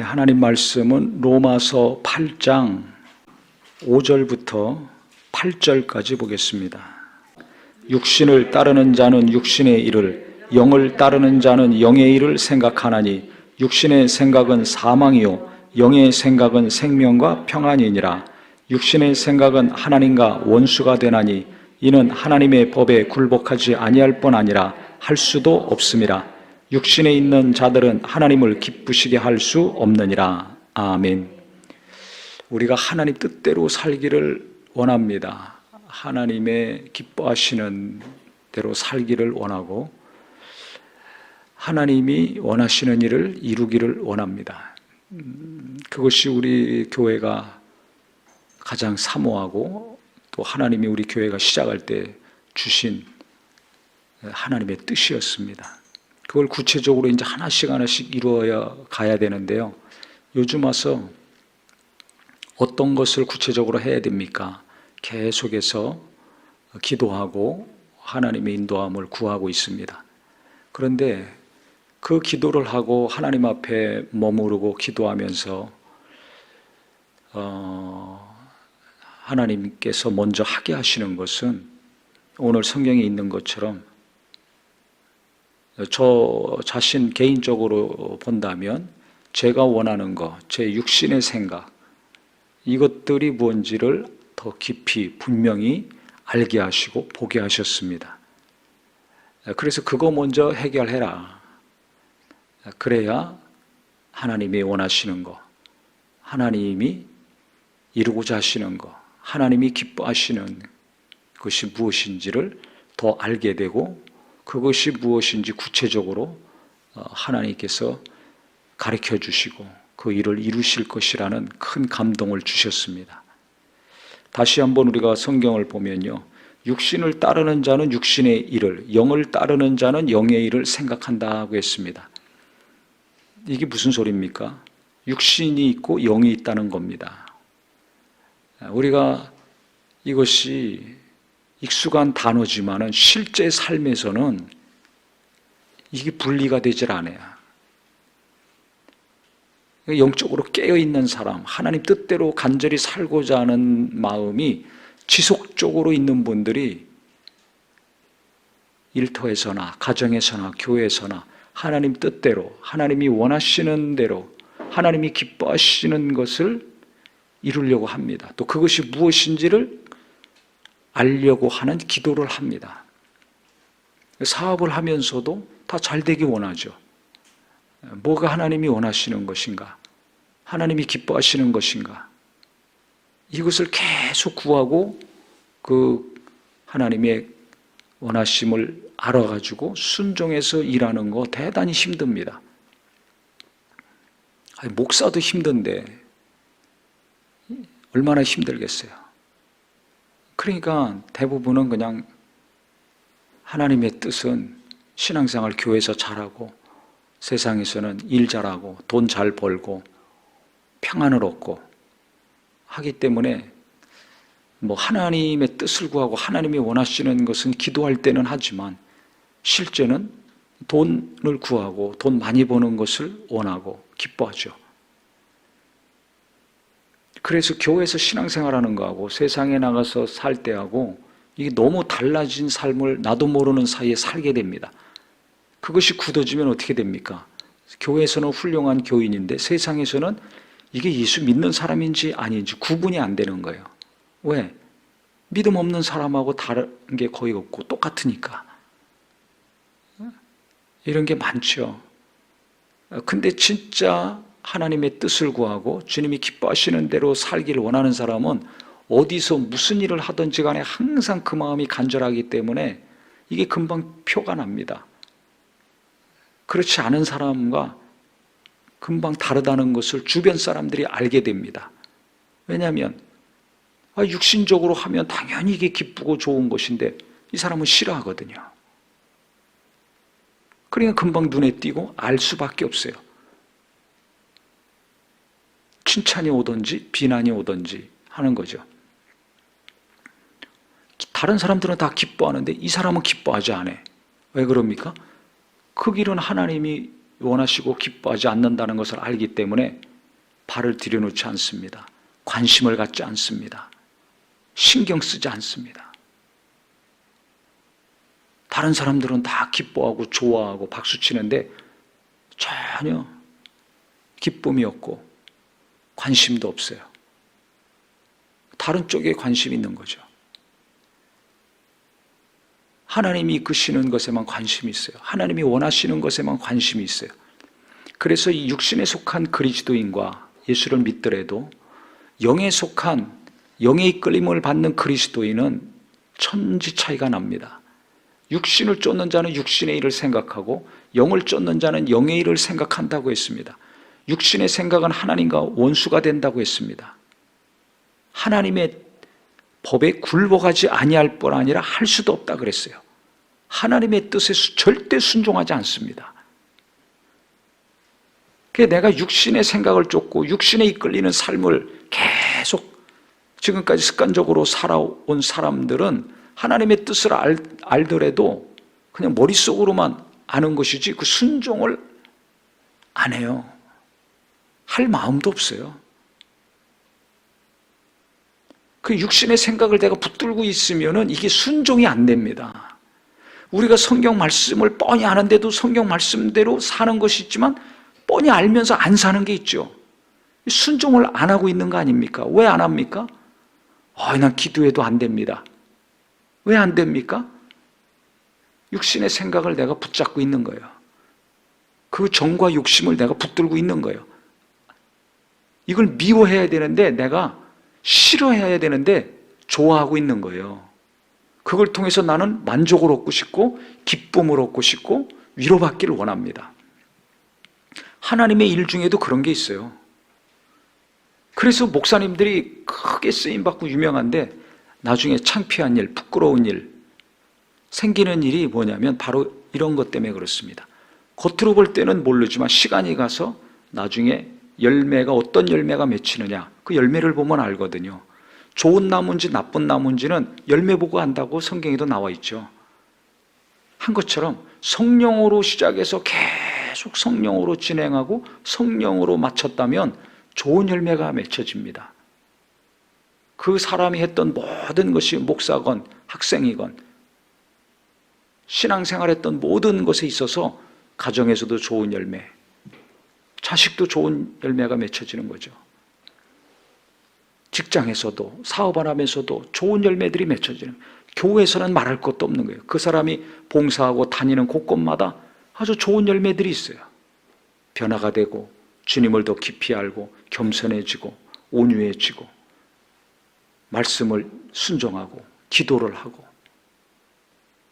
하나님 말씀은 로마서 8장 5절부터 8절까지 보겠습니다. 육신을 따르는 자는 육신의 일을, 영을 따르는 자는 영의 일을 생각하나니 육신의 생각은 사망이요 영의 생각은 생명과 평안이니라. 육신의 생각은 하나님과 원수가 되나니 이는 하나님의 법에 굴복하지 아니할 뿐 아니라 할 수도 없음이라. 육신에 있는 자들은 하나님을 기쁘시게 할 수 없느니라. 아멘. 우리가 하나님 뜻대로 살기를 원합니다. 하나님의 기뻐하시는 대로 살기를 원하고 하나님이 원하시는 일을 이루기를 원합니다. 그것이 우리 교회가 가장 사모하고 또 하나님이 우리 교회가 시작할 때 주신 하나님의 뜻이었습니다. 그걸 구체적으로 이제 하나씩 이루어야 가야 되는데요. 요즘 와서 어떤 것을 구체적으로 해야 됩니까? 계속해서 기도하고 하나님의 인도함을 구하고 있습니다. 그런데 그 기도를 하고 하나님 앞에 머무르고 기도하면서 하나님께서 먼저 하게 하시는 것은 오늘 성경에 있는 것처럼 저 자신 개인적으로 본다면 제가 원하는 것, 제 육신의 생각, 이것들이 뭔지를 더 깊이 분명히 알게 하시고 보게 하셨습니다. 그래서 그거 먼저 해결해라. 그래야 하나님이 원하시는 것, 하나님이 이루고자 하시는 것, 하나님이 기뻐하시는 것이 무엇인지를 더 알게 되고 그것이 무엇인지 구체적으로 하나님께서 가르쳐 주시고 그 일을 이루실 것이라는 큰 감동을 주셨습니다. 다시 한번 우리가 성경을 보면요. 육신을 따르는 자는 육신의 일을, 영을 따르는 자는 영의 일을 생각한다고 했습니다. 이게 무슨 소리입니까? 육신이 있고 영이 있다는 겁니다. 우리가 이것이 익숙한 단어지만은 실제 삶에서는 이게 분리가 되질 않아요. 영적으로 깨어있는 사람, 하나님 뜻대로 간절히 살고자 하는 마음이 지속적으로 있는 분들이 일터에서나 가정에서나 교회에서나 하나님 뜻대로, 하나님이 원하시는 대로, 하나님이 기뻐하시는 것을 이루려고 합니다. 또 그것이 무엇인지를 알려고 하는 기도를 합니다. 사업을 하면서도 다 잘되기 원하죠. 뭐가 하나님이 원하시는 것인가? 하나님이 기뻐하시는 것인가? 이것을 계속 구하고 그 하나님의 원하심을 알아가지고 순종해서 일하는 거 대단히 힘듭니다. 목사도 힘든데 얼마나 힘들겠어요. 그러니까 대부분은 그냥 하나님의 뜻은 신앙생활 교회에서 잘하고 세상에서는 일 잘하고 돈 잘 벌고 평안을 얻고 하기 때문에 뭐 하나님의 뜻을 구하고 하나님이 원하시는 것은 기도할 때는 하지만 실제는 돈을 구하고 돈 많이 버는 것을 원하고 기뻐하죠. 그래서 교회에서 신앙생활하는 거하고 세상에 나가서 살 때하고 이게 너무 달라진 삶을 나도 모르는 사이에 살게 됩니다. 그것이 굳어지면 어떻게 됩니까? 교회에서는 훌륭한 교인인데 세상에서는 이게 예수 믿는 사람인지 아닌지 구분이 안 되는 거예요. 왜? 믿음 없는 사람하고 다른 게 거의 없고 똑같으니까. 이런 게 많죠. 근데 진짜 하나님의 뜻을 구하고 주님이 기뻐하시는 대로 살기를 원하는 사람은 어디서 무슨 일을 하든지 간에 항상 그 마음이 간절하기 때문에 이게 금방 표가 납니다. 그렇지 않은 사람과 금방 다르다는 것을 주변 사람들이 알게 됩니다. 왜냐하면 육신적으로 하면 당연히 이게 기쁘고 좋은 것인데 이 사람은 싫어하거든요. 그러니까 금방 눈에 띄고 알 수밖에 없어요. 칭찬이 오든지 비난이 오든지 하는 거죠. 다른 사람들은 다 기뻐하는데 이 사람은 기뻐하지 않아요. 왜 그럽니까? 그 길은 하나님이 원하시고 기뻐하지 않는다는 것을 알기 때문에 발을 들여놓지 않습니다. 관심을 갖지 않습니다. 신경 쓰지 않습니다. 다른 사람들은 다 기뻐하고 좋아하고 박수치는데 전혀 기쁨이 없고 관심도 없어요. 다른 쪽에 관심이 있는 거죠. 하나님이 이끄시는 것에만 관심이 있어요. 하나님이 원하시는 것에만 관심이 있어요. 그래서 이 육신에 속한 그리스도인과 예수를 믿더라도 영에 속한, 영의 이끌림을 받는 그리스도인은 천지 차이가 납니다. 육신을 쫓는 자는 육신의 일을 생각하고 영을 쫓는 자는 영의 일을 생각한다고 했습니다. 육신의 생각은 하나님과 원수가 된다고 했습니다. 하나님의 법에 굴복하지 아니할 뿐 아니라 할 수도 없다 그랬어요. 하나님의 뜻에 절대 순종하지 않습니다. 내가 육신의 생각을 쫓고 육신에 이끌리는 삶을 계속 지금까지 습관적으로 살아온 사람들은 하나님의 뜻을 알더라도 그냥 머릿속으로만 아는 것이지 그 순종을 안 해요. 할 마음도 없어요. 그 육신의 생각을 내가 붙들고 있으면은 이게 순종이 안 됩니다. 우리가 성경 말씀을 뻔히 아는데도 성경 말씀대로 사는 것이 있지만 뻔히 알면서 안 사는 게 있죠. 순종을 안 하고 있는 거 아닙니까? 왜 안 합니까? 난 기도해도 안 됩니다. 왜 안 됩니까? 육신의 생각을 내가 붙잡고 있는 거예요. 그 정과 욕심을 내가 붙들고 있는 거예요. 이걸 미워해야 되는데 내가 싫어해야 되는데 좋아하고 있는 거예요. 그걸 통해서 나는 만족을 얻고 싶고 기쁨을 얻고 싶고 위로받기를 원합니다. 하나님의 일 중에도 그런 게 있어요. 그래서 목사님들이 크게 쓰임받고 유명한데 나중에 창피한 일, 부끄러운 일 생기는 일이 뭐냐면 바로 이런 것 때문에 그렇습니다. 겉으로 볼 때는 모르지만 시간이 가서 나중에 열매가 어떤 열매가 맺히느냐 그 열매를 보면 알거든요. 좋은 나무인지 나쁜 나무인지는 열매 보고 안다고 성경에도 나와 있죠. 한 것처럼 성령으로 시작해서 계속 성령으로 진행하고 성령으로 마쳤다면 좋은 열매가 맺혀집니다. 그 사람이 했던 모든 것이 목사건 학생이건 신앙생활했던 모든 것에 있어서 가정에서도 좋은 열매, 자식도 좋은 열매가 맺혀지는 거죠. 직장에서도 사업을 하면서도 좋은 열매들이 맺혀지는, 교회에서는 말할 것도 없는 거예요. 그 사람이 봉사하고 다니는 곳곳마다 아주 좋은 열매들이 있어요. 변화가 되고 주님을 더 깊이 알고 겸손해지고 온유해지고 말씀을 순종하고 기도를 하고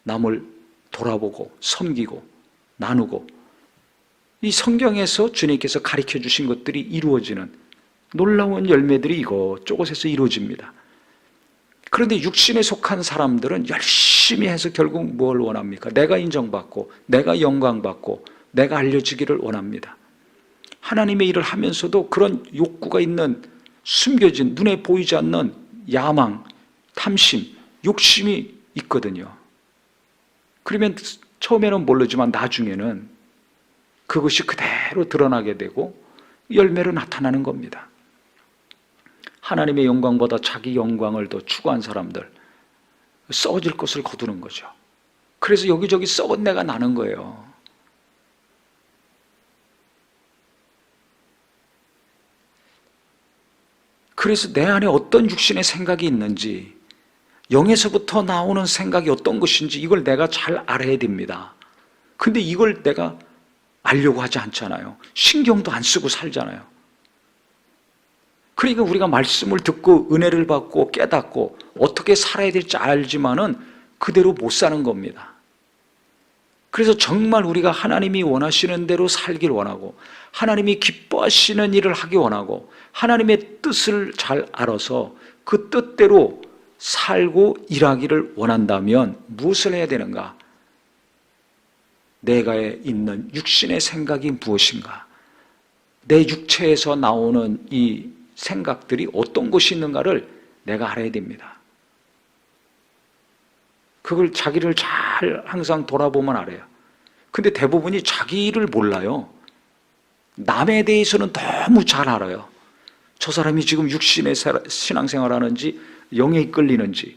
남을 돌아보고 섬기고 나누고 이 성경에서 주님께서 가르쳐 주신 것들이 이루어지는 놀라운 열매들이 이것저것에서 이루어집니다. 그런데 육신에 속한 사람들은 열심히 해서 결국 뭘 원합니까? 내가 인정받고 내가 영광받고 내가 알려지기를 원합니다. 하나님의 일을 하면서도 그런 욕구가 있는 숨겨진 눈에 보이지 않는 야망, 탐심, 욕심이 있거든요. 그러면 처음에는 모르지만 나중에는 그것이 그대로 드러나게 되고 열매로 나타나는 겁니다. 하나님의 영광보다 자기 영광을 더 추구한 사람들, 썩어질 것을 거두는 거죠. 그래서 여기저기 썩은 내가 나는 거예요. 그래서 내 안에 어떤 육신의 생각이 있는지, 영에서부터 나오는 생각이 어떤 것인지 이걸 내가 잘 알아야 됩니다. 근데 이걸 내가 알려고 하지 않잖아요. 신경도 안 쓰고 살잖아요. 그러니까 우리가 말씀을 듣고 은혜를 받고 깨닫고 어떻게 살아야 될지 알지만은 그대로 못 사는 겁니다. 그래서 정말 우리가 하나님이 원하시는 대로 살길 원하고 하나님이 기뻐하시는 일을 하기 원하고 하나님의 뜻을 잘 알아서 그 뜻대로 살고 일하기를 원한다면 무엇을 해야 되는가? 내가 있는 육신의 생각이 무엇인가? 내 육체에서 나오는 이 생각들이 어떤 것이 있는가를 내가 알아야 됩니다. 그걸 자기를 잘 항상 돌아보면 알아요. 근데 대부분이 자기를 몰라요. 남에 대해서는 너무 잘 알아요. 저 사람이 지금 육신의 신앙생활 하는지 영에 이끌리는지,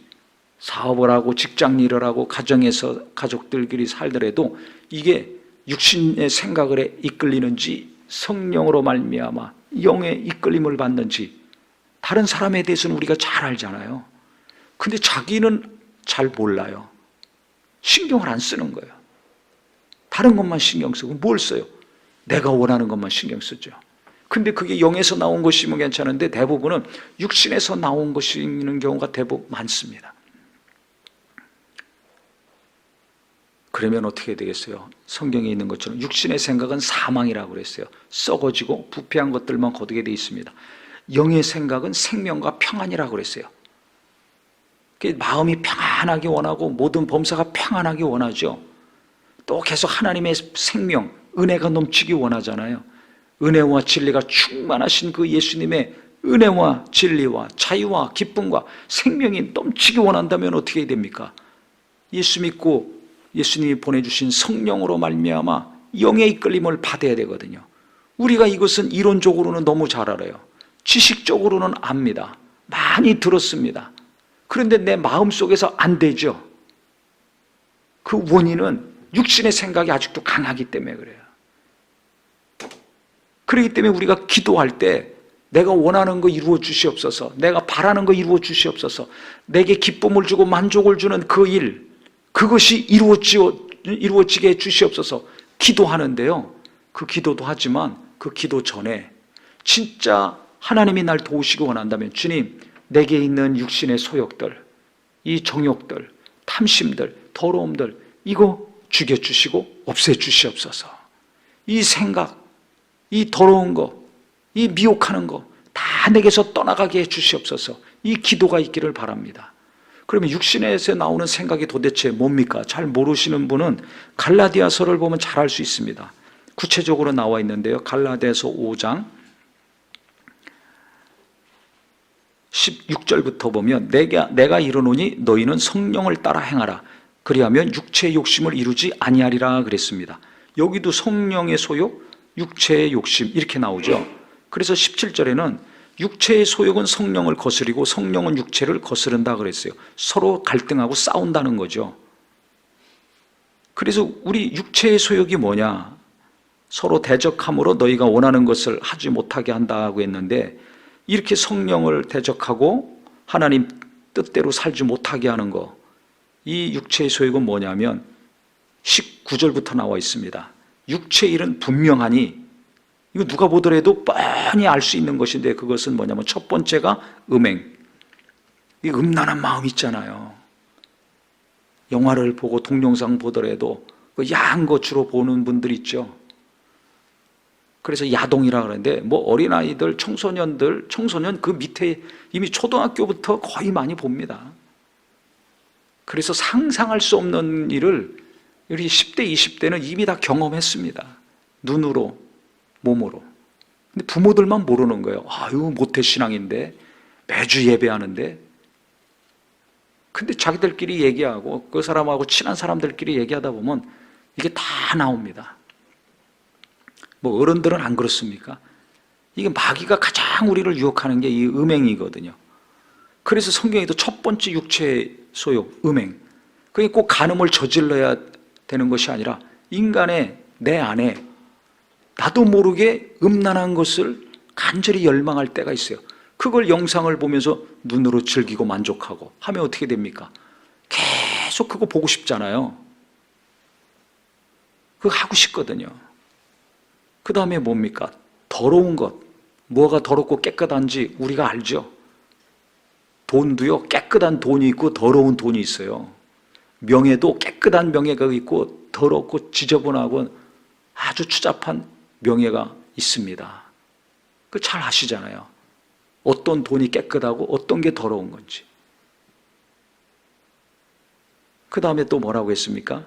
사업을 하고 직장 일을 하고 가정에서 가족들끼리 살더라도 이게 육신의 생각을 이끌리는지 성령으로 말미암아 영의 이끌림을 받는지, 다른 사람에 대해서는 우리가 잘 알잖아요. 근데 자기는 잘 몰라요. 신경을 안 쓰는 거예요. 다른 것만 신경 쓰고 뭘 써요? 내가 원하는 것만 신경 쓰죠. 근데 그게 영에서 나온 것이면 괜찮은데 대부분은 육신에서 나온 것이 있는 경우가 대부분 많습니다. 그러면 어떻게 되겠어요? 성경에 있는 것처럼 육신의 생각은 사망이라고 그랬어요. 썩어지고 부패한 것들만 거두게 되어 있습니다. 영의 생각은 생명과 평안이라고 그랬어요. 마음이 평안하게 원하고 모든 범사가 평안하게 원하죠. 또 계속 하나님의 생명, 은혜가 넘치기 원하잖아요. 은혜와 진리가 충만하신 그 예수님의 은혜와 진리와 자유와 기쁨과 생명이 넘치기 원한다면 어떻게 됩니까? 예수 믿고 예수님이 보내주신 성령으로 말미암아 영의 이끌림을 받아야 되거든요. 우리가 이것은 이론적으로는 너무 잘 알아요. 지식적으로는 압니다. 많이 들었습니다. 그런데 내 마음속에서 안 되죠. 그 원인은 육신의 생각이 아직도 강하기 때문에 그래요. 그렇기 때문에 우리가 기도할 때 내가 원하는 거 이루어 주시옵소서, 내가 바라는 거 이루어 주시옵소서, 내게 기쁨을 주고 만족을 주는 그 일, 그것이 이루어지게 해 주시옵소서 기도하는데요. 그 기도도 하지만 그 기도 전에 진짜 하나님이 날 도우시기 원한다면, 주님, 내게 있는 육신의 소욕들, 이 정욕들, 탐심들, 더러움들, 이거 죽여주시고 없애주시옵소서. 이 생각, 이 더러운 거, 이 미혹하는 거 다 내게서 떠나가게 해주시옵소서. 이 기도가 있기를 바랍니다. 그러면 육신에서 나오는 생각이 도대체 뭡니까? 잘 모르시는 분은 갈라디아서를 보면 잘 알 수 있습니다. 구체적으로 나와 있는데요. 갈라디아서 5장 16절부터 보면 내가 이르노니 너희는 성령을 따라 행하라. 그리하면 육체의 욕심을 이루지 아니하리라 그랬습니다. 여기도 성령의 소욕, 육체의 욕심 이렇게 나오죠. 그래서 17절에는 육체의 소욕은 성령을 거스리고 성령은 육체를 거스른다 그랬어요. 서로 갈등하고 싸운다는 거죠. 그래서 우리 육체의 소욕이 뭐냐? 서로 대적함으로 너희가 원하는 것을 하지 못하게 한다고 했는데, 이렇게 성령을 대적하고 하나님 뜻대로 살지 못하게 하는 거, 이 육체의 소욕은 뭐냐면 19절부터 나와 있습니다. 육체의 일은 분명하니, 이거 누가 보더라도 뻔히 알 수 있는 것인데, 그것은 뭐냐면 첫 번째가 음행. 이 음란한 마음 있잖아요. 영화를 보고 동영상 보더라도 그 야한 거 주로 보는 분들 있죠. 그래서 야동이라 그러는데, 뭐 어린아이들, 청소년 그 밑에 이미 초등학교부터 거의 많이 봅니다. 그래서 상상할 수 없는 일을 우리 10대, 20대는 이미 다 경험했습니다. 눈으로, 몸으로. 근데 부모들만 모르는 거예요. 아유, 모태신앙인데, 매주 예배하는데. 근데 자기들끼리 얘기하고 그 사람하고 친한 사람들끼리 얘기하다 보면 이게 다 나옵니다. 뭐 어른들은 안 그렇습니까? 이게 마귀가 가장 우리를 유혹하는 게 이 음행이거든요. 그래서 성경에도 첫 번째 육체의 소욕, 음행. 그게 꼭 간음을 저질러야 되는 것이 아니라 인간의 내 안에 나도 모르게 음란한 것을 간절히 열망할 때가 있어요. 그걸 영상을 보면서 눈으로 즐기고 만족하고 하면 어떻게 됩니까? 계속 그거 보고 싶잖아요. 그거 하고 싶거든요. 그 다음에 뭡니까? 더러운 것. 뭐가 더럽고 깨끗한지 우리가 알죠? 돈도요, 깨끗한 돈이 있고 더러운 돈이 있어요. 명예도 깨끗한 명예가 있고 더럽고 지저분하고 아주 추잡한 명예가 있습니다. 그 잘 아시잖아요. 어떤 돈이 깨끗하고 어떤 게 더러운 건지. 그 다음에 또 뭐라고 했습니까?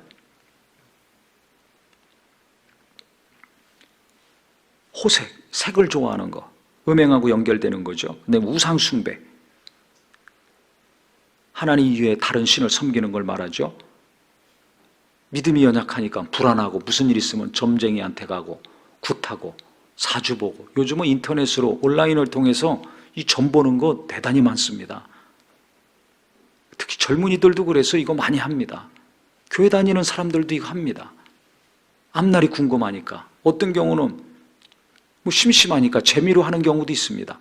호색, 색을 좋아하는 거. 음행하고 연결되는 거죠. 근데 우상숭배. 하나님 이외에 다른 신을 섬기는 걸 말하죠. 믿음이 연약하니까 불안하고 무슨 일 있으면 점쟁이한테 가고 굿하고 사주 보고, 요즘은 인터넷으로 온라인을 통해서 이 점 보는 거 대단히 많습니다. 특히 젊은이들도 그래서 이거 많이 합니다. 교회 다니는 사람들도 이거 합니다. 앞날이 궁금하니까. 어떤 경우는 뭐 심심하니까 재미로 하는 경우도 있습니다.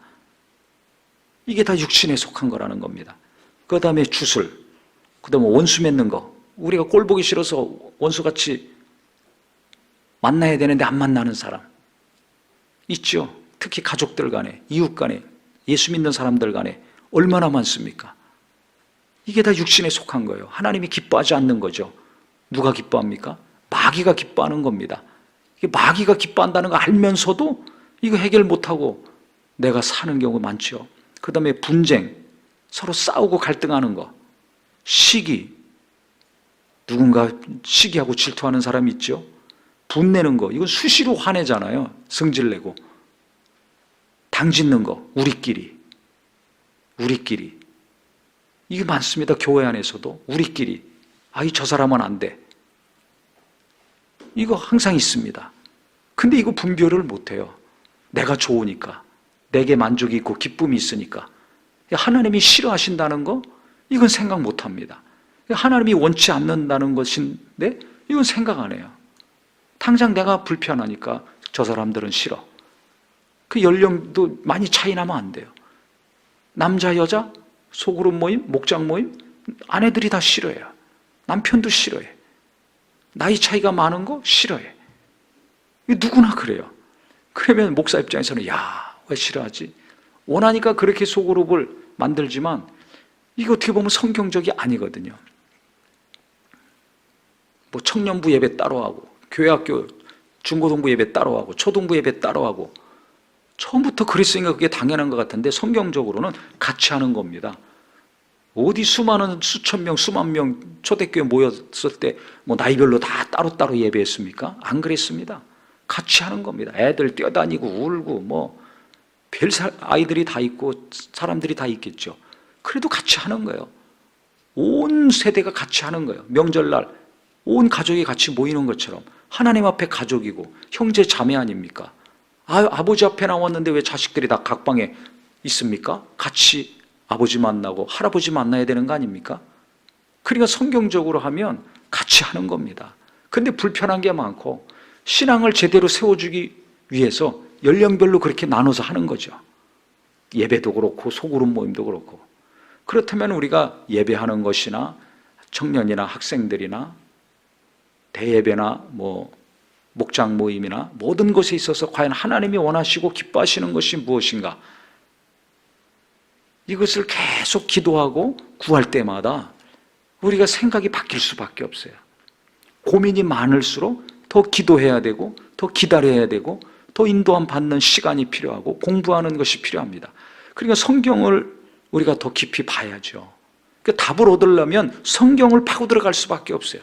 이게 다 육신에 속한 거라는 겁니다. 그 다음에 주술, 그 다음에 원수 맺는 거. 우리가 꼴 보기 싫어서 원수같이 만나야 되는데 안 만나는 사람 있죠. 특히 가족들 간에, 이웃 간에, 예수 믿는 사람들 간에 얼마나 많습니까? 이게 다 육신에 속한 거예요. 하나님이 기뻐하지 않는 거죠. 누가 기뻐합니까? 마귀가 기뻐하는 겁니다. 마귀가 기뻐한다는 거 알면서도 이거 해결 못하고 내가 사는 경우가 많죠. 그 다음에 분쟁, 서로 싸우고 갈등하는 거, 시기, 누군가 시기하고 질투하는 사람이 있죠. 분내는 거, 이건 수시로 화내잖아요. 성질내고. 당짓는 거, 우리끼리. 이게 많습니다. 교회 안에서도 우리끼리. 저 사람은 안 돼. 이거 항상 있습니다. 근데 이거 분별을 못해요. 내가 좋으니까, 내게 만족이 있고 기쁨이 있으니까. 하나님이 싫어하신다는 거, 이건 생각 못합니다. 하나님이 원치 않는다는 것인데 이건 생각 안 해요. 당장 내가 불편하니까 저 사람들은 싫어. 그 연령도 많이 차이 나면 안 돼요. 남자 여자 소그룹 모임, 목장 모임, 아내들이 다 싫어해요. 남편도 싫어해. 나이 차이가 많은 거 싫어해. 누구나 그래요. 그러면 목사 입장에서는 왜 싫어하지? 원하니까 그렇게 소그룹을 만들지만 이거 어떻게 보면 성경적이 아니거든요. 뭐 청년부 예배 따로 하고, 교회학교 중고등부 예배 따로 하고, 초등부 예배 따로 하고, 처음부터 그랬으니까 그게 당연한 것 같은데 성경적으로는 같이 하는 겁니다. 어디 수많은 수천 명, 수만 명 초대교회 모였을 때 뭐 나이별로 다 따로따로 예배했습니까? 안 그랬습니다. 같이 하는 겁니다. 애들 뛰어다니고 울고 뭐 별 아이들이 다 있고 사람들이 다 있겠죠. 그래도 같이 하는 거예요. 온 세대가 같이 하는 거예요. 명절날 온 가족이 같이 모이는 것처럼 하나님 앞에 가족이고 형제 자매 아닙니까? 아버지 앞에 나왔는데 왜 자식들이 다 각방에 있습니까? 같이 아버지 만나고 할아버지 만나야 되는 거 아닙니까? 그러니까 성경적으로 하면 같이 하는 겁니다. 근데 불편한 게 많고 신앙을 제대로 세워주기 위해서 연령별로 그렇게 나눠서 하는 거죠. 예배도 그렇고 소그룹 모임도 그렇고. 그렇다면 우리가 예배하는 것이나 청년이나 학생들이나 대예배나 뭐 목장 모임이나 모든 것에 있어서 과연 하나님이 원하시고 기뻐하시는 것이 무엇인가? 이것을 계속 기도하고 구할 때마다 우리가 생각이 바뀔 수밖에 없어요. 고민이 많을수록 더 기도해야 되고 더 기다려야 되고 더 인도함 받는 시간이 필요하고 공부하는 것이 필요합니다. 그러니까 성경을 우리가 더 깊이 봐야죠. 그러니까 답을 얻으려면 성경을 파고 들어갈 수밖에 없어요.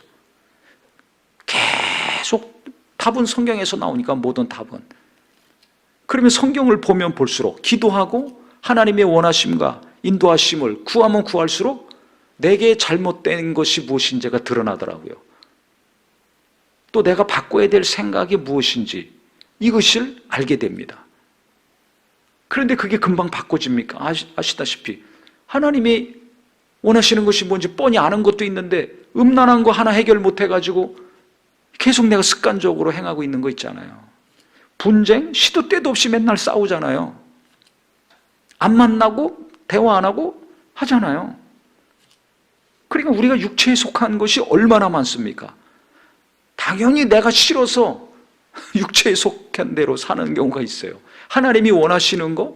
계속 답은 성경에서 나오니까 모든 답은. 그러면 성경을 보면 볼수록 기도하고 하나님의 원하심과 인도하심을 구하면 구할수록 내게 잘못된 것이 무엇인지가 드러나더라고요. 또 내가 바꿔야 될 생각이 무엇인지 이것을 알게 됩니다. 그런데 그게 금방 바꿔집니까? 아시다시피 하나님이 원하시는 것이 뭔지 뻔히 아는 것도 있는데 음란한 거 하나 해결 못해가지고 계속 내가 습관적으로 행하고 있는 거 있잖아요. 분쟁, 시도 때도 없이 맨날 싸우잖아요. 안 만나고 대화 안 하고 하잖아요. 그러니까 우리가 육체에 속한 것이 얼마나 많습니까? 당연히 내가 싫어서 육체에 속한 대로 사는 경우가 있어요. 하나님이 원하시는 거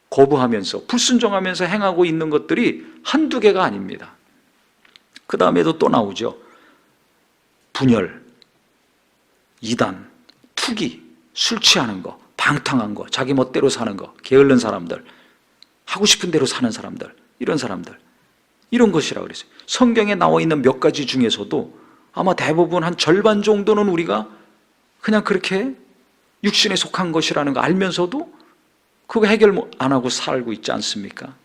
거부하면서 불순종하면서 행하고 있는 것들이 한두 개가 아닙니다. 그 다음에도 또 나오죠. 분열, 이단, 투기, 술 취하는 거, 방탕한 거, 자기 멋대로 사는 거, 게으른 사람들, 하고 싶은 대로 사는 사람들, 이런 사람들, 이런 것이라고 그랬어요. 성경에 나와 있는 몇 가지 중에서도 아마 대부분 한 절반 정도는 우리가 그냥 그렇게 육신에 속한 것이라는 거 알면서도 그거 해결 안 하고 살고 있지 않습니까?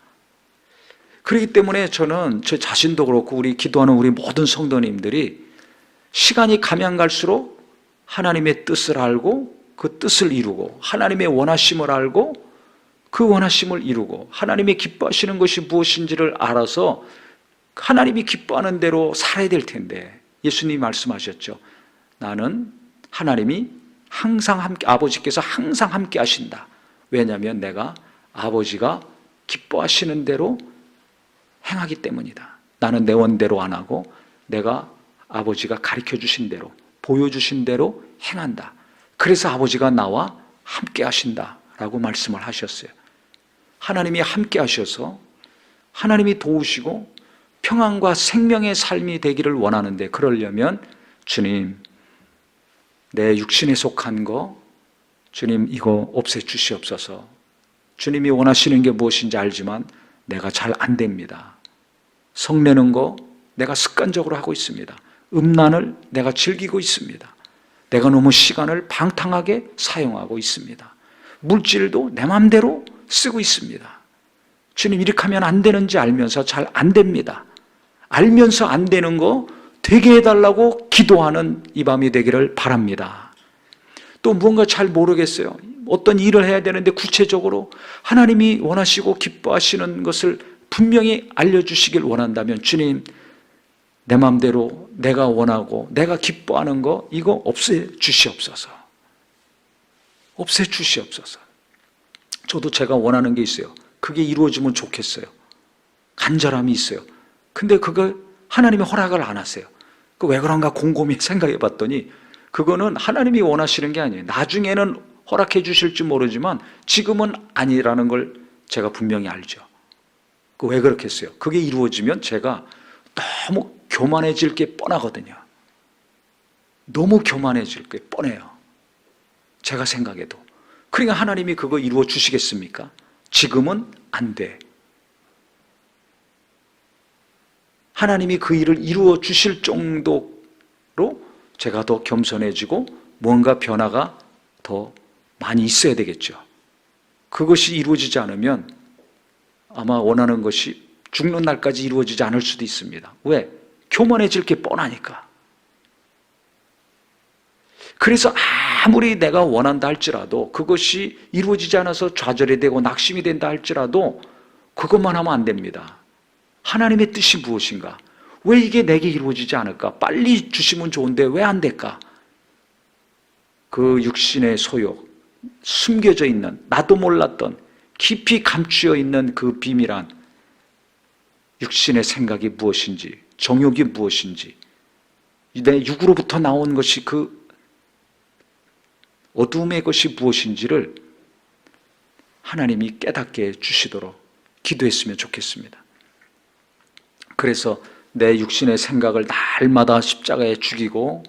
그렇기 때문에 저는 저 자신도 그렇고 우리 기도하는 우리 모든 성도님들이 시간이 가면 갈수록 하나님의 뜻을 알고 그 뜻을 이루고 하나님의 원하심을 알고 그 원하심을 이루고 하나님이 기뻐하시는 것이 무엇인지를 알아서 하나님이 기뻐하는 대로 살아야 될 텐데, 예수님이 말씀하셨죠. 나는 하나님이 항상 함께, 아버지께서 항상 함께 하신다. 왜냐하면 내가 아버지가 기뻐하시는 대로 행하기 때문이다. 나는 내 원대로 안 하고 내가 아버지가 가르쳐 주신 대로, 보여주신 대로 행한다. 그래서 아버지가 나와 함께 하신다라고 말씀을 하셨어요. 하나님이 함께 하셔서 하나님이 도우시고 평안과 생명의 삶이 되기를 원하는데, 그러려면 주님, 내 육신에 속한 거 주님 이거 없애주시옵소서. 주님이 원하시는 게 무엇인지 알지만 내가 잘 안 됩니다. 성내는 거 내가 습관적으로 하고 있습니다. 음란을 내가 즐기고 있습니다. 내가 너무 시간을 방탕하게 사용하고 있습니다. 물질도 내 마음대로 쓰고 있습니다. 주님, 이렇게 하면 안 되는지 알면서 잘 안 됩니다. 알면서 안 되는 거 되게 해달라고 기도하는 이 밤이 되기를 바랍니다. 또 무언가 잘 모르겠어요. 어떤 일을 해야 되는데 구체적으로 하나님이 원하시고 기뻐하시는 것을 분명히 알려주시길 원한다면, 주님, 내 마음대로 내가 원하고 내가 기뻐하는 거 이거 없애주시옵소서. 없애주시옵소서. 저도 제가 원하는 게 있어요. 그게 이루어지면 좋겠어요. 간절함이 있어요. 근데 그걸 하나님이 허락을 안 하세요. 그 왜 그런가 곰곰이 생각해 봤더니 그거는 하나님이 원하시는 게 아니에요. 나중에는 허락해 주실지 모르지만 지금은 아니라는 걸 제가 분명히 알죠. 그 왜 그렇겠어요? 그게 이루어지면 제가 너무 교만해질 게 뻔하거든요. 너무 교만해질 게 뻔해요. 제가 생각해도. 그러니까 하나님이 그거 이루어 주시겠습니까? 지금은 안 돼. 하나님이 그 일을 이루어 주실 정도로 제가 더 겸손해지고 뭔가 변화가 더 많이 있어야 되겠죠. 그것이 이루어지지 않으면 아마 원하는 것이 죽는 날까지 이루어지지 않을 수도 있습니다. 왜? 교만해질 게 뻔하니까. 그래서 아무리 내가 원한다 할지라도 그것이 이루어지지 않아서 좌절이 되고 낙심이 된다 할지라도 그것만 하면 안 됩니다. 하나님의 뜻이 무엇인가? 왜 이게 내게 이루어지지 않을까? 빨리 주시면 좋은데 왜 안 될까? 그 육신의 소욕, 숨겨져 있는, 나도 몰랐던 깊이 감추어 있는 그 비밀한 육신의 생각이 무엇인지, 정욕이 무엇인지, 내 육으로부터 나온 것이 그 어둠의 것이 무엇인지를 하나님이 깨닫게 해주시도록 기도했으면 좋겠습니다. 그래서 내 육신의 생각을 날마다 십자가에 죽이고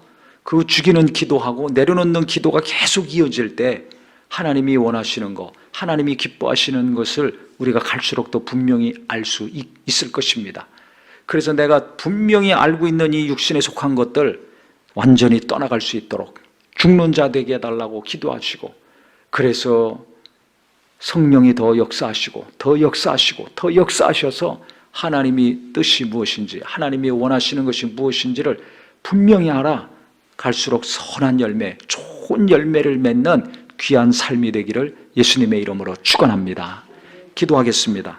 그 죽이는 기도하고 내려놓는 기도가 계속 이어질 때 하나님이 원하시는 것, 하나님이 기뻐하시는 것을 우리가 갈수록 더 분명히 알 수 있을 것입니다. 그래서 내가 분명히 알고 있는 이 육신에 속한 것들 완전히 떠나갈 수 있도록 죽는 자 되게 해달라고 기도하시고, 그래서 성령이 더 역사하시고 더 역사하시고 더 역사하셔서 하나님이 뜻이 무엇인지, 하나님이 원하시는 것이 무엇인지를 분명히 알아 갈수록 선한 열매, 좋은 열매를 맺는 귀한 삶이 되기를 예수님의 이름으로 축원합니다. 기도하겠습니다.